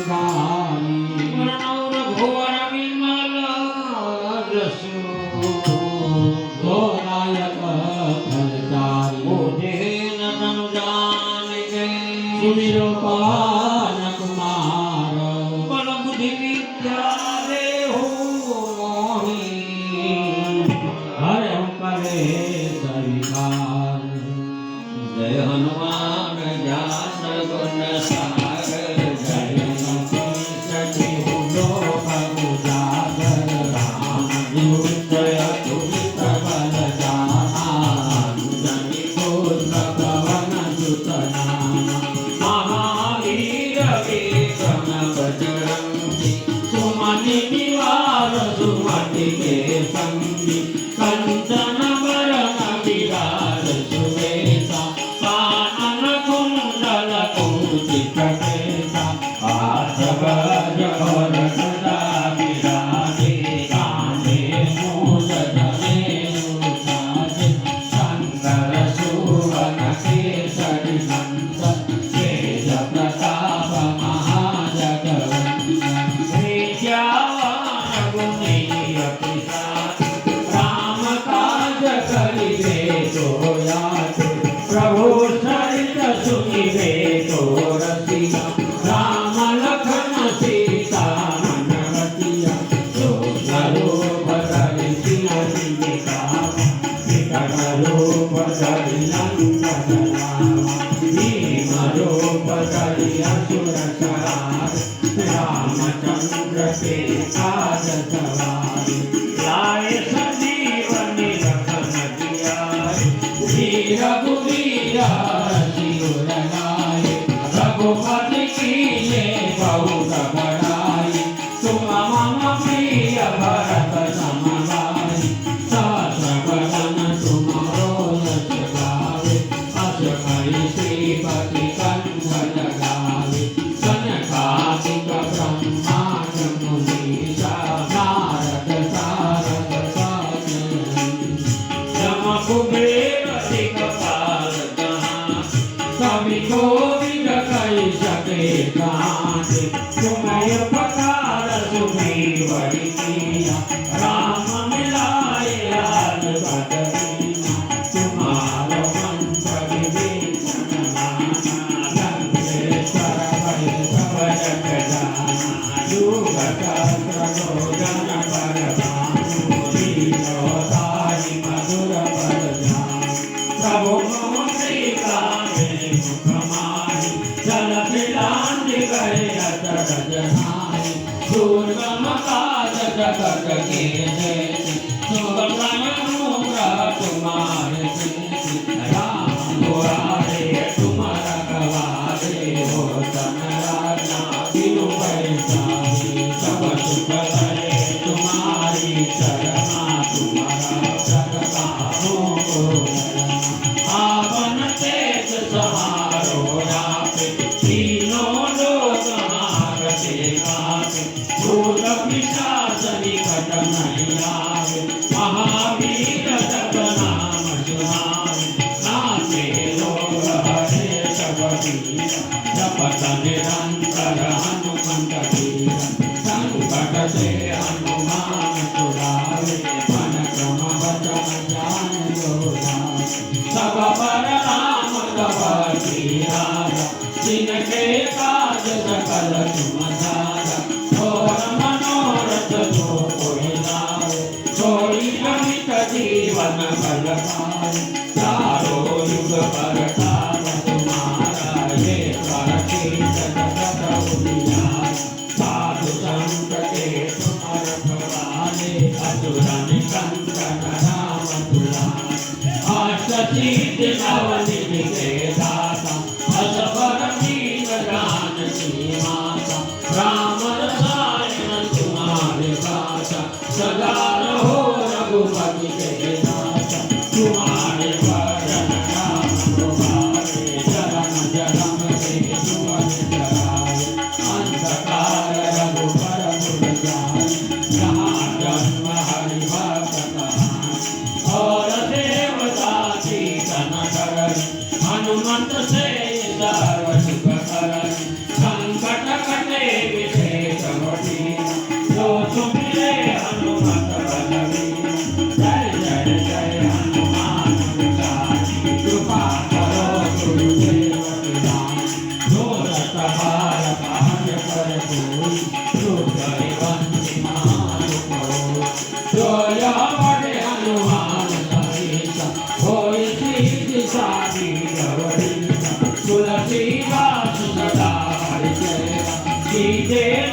गाई प्रणव रघुवर विमल जसु गोनायक फलचारी बुद्धिहीन तनु जानिके सुमिरो पान कुमार बल बुद्धि विद्या देहु मोहि हर करे सविकार जय हनुमान ज्ञान गुण सागर जय सखी हुलो प्रभु जागर राम दूत अतुलित बल जाना जनि पुत्र पवन सुत नामा महावीर विक्रम बजरंगी सुमति निवार सुमति के संगी कंचन वरण विराज सुवेशा कानन कुंडल कुंचित केसा हाथ वज्र और सदा विराजे कांधे मूल धनेषु साजे शंकर सुवन केसरी नंदन तेज प्रताप महाजगवंदन विद्यावान गुणी अति साधु राम काज करिबे तो यातु प्रभु चरित सुनिबे तो रसिया राम लखन सीता मन रतिया जो रूप धरि सिंह दिखावा विकट रूप धरि लंकन रामा भीम रूप धरि असुर संहार रामचंद्र के काज सवार लाए संजीवनी लखन जियाए वीर रघुवीर सिर लाए रघुपति कीन्हे बहुत बड़ाई तुम मम प्रिय भरत सम भाई सहस बदन तुमरो यश गावे अस कहि श्रीपति कंठ लगावे सनकादिक ब्रह्मांड मुनीसा नारद सारद साधु यम कुबेर दिक्पाल जहाँ कवि कोविद कहि सके कांत तुम्हें उपकार सुग्रीव किया राम मिलाए लाल बदरीना तुम्हारो मंत्र विभीषण माना लंकेश्वर भय सब जग जाना युग सहस्र योजन पर भानु लीलोताहि मधुर फल जानु प्रभु मम श्रीकांते मुख माहि जल बिलांड गए अतरज नाहि दुर्गम काज जगत के जेति सुगम अनुग्रह तुम्हारे जेति राम दुआरे तुम रखवारे हो तन राजा बिनु पैसाही सब सुख करे तुम्हारी चरणा तुम्हारा जगतारों को धरना आपन तेज सहारो रापे तीनों लोक हारते कापे भूत पिशाच निकट नहीं आवे महावीर जब नाम सुनावे नाचे लोग हरे सब वीर जपत निरंतर हनुमंत वीर संकट से हनुमान छुड़ावे मन क्रम वचन ध्यान जो लावे सब पर राम तपस्वी राजा जिनके काज सकल तुम सारा और मनोरथ जो कोई लाए सोई अमित जीवन फल पाए चारों युग परताप तुम्हारा ये प्रतीत जगत उजियारा साधु संत के तुम रखवाले असुर निकंदन राम दुलारे अष्टसिद्धि नवनिधि के दाता असबर दीन जानकी माता राम रसायन तुम्हारे दाता सदा रहो रघुपति के दाता तुम्हारे भजन राम तुम्हारे चरण जन्म के सुवन कराए अंधकार रघुबर पुर जाए जहाँ जन्म हरि भक्त कहाए और देवता चीतन करई हनुमत से सर्व सुख करई संकट कटे તમારા કાર્ય કરે કોઈ રૂપરે વંદે મારો જોયા વડે હનુમાન સહિતા હોય સિદ્ધ સારી ગવડી તુલસીદાસ સદા હરિ જય સીધે